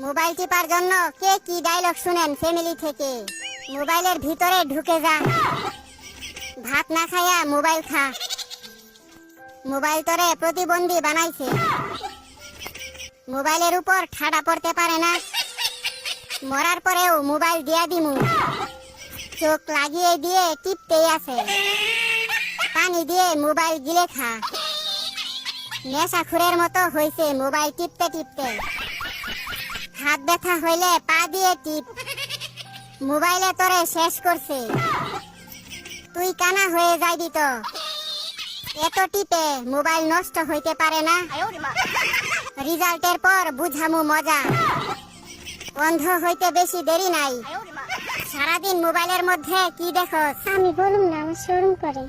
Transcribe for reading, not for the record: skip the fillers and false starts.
Mobile tipper জন্য কে কি dialogue শুনেন ফ্যামিলি থেকে? মোবাইলের ভিতরে ঢুকে যা, ভাত না খাইয়া মোবাইল খা। মোবাইল তোরে প্রতিবন্ধী বানাইছে, মোবাইলের উপর ঠাডা পড়তে পারে না। মরার পরেও মোবাইল দিয়া দিমু, চোখ লাগিয়ে দিয়ে টিপতেই আছে। পানি দিয়ে মোবাইল গিলে খা। নেশাখুরের মতো হইছে মোবাইল টিপতে টিপতে। হাত ব্যথা হইলে পা দিয়ে টিপ, মোবাইলে তোরে শেষ করছে। তুই কানা হয়ে যাইবি তো, এত টিপে মোবাইল নষ্ট হইতে পারে না। রেজাল্টের পর বুঝামু মজা, অন্ধ হইতে বেশি দেরি নাই। সারাদিন মোবাইলের মধ্যে কি দেখো? আমি বলুম না, আমার শরম করে।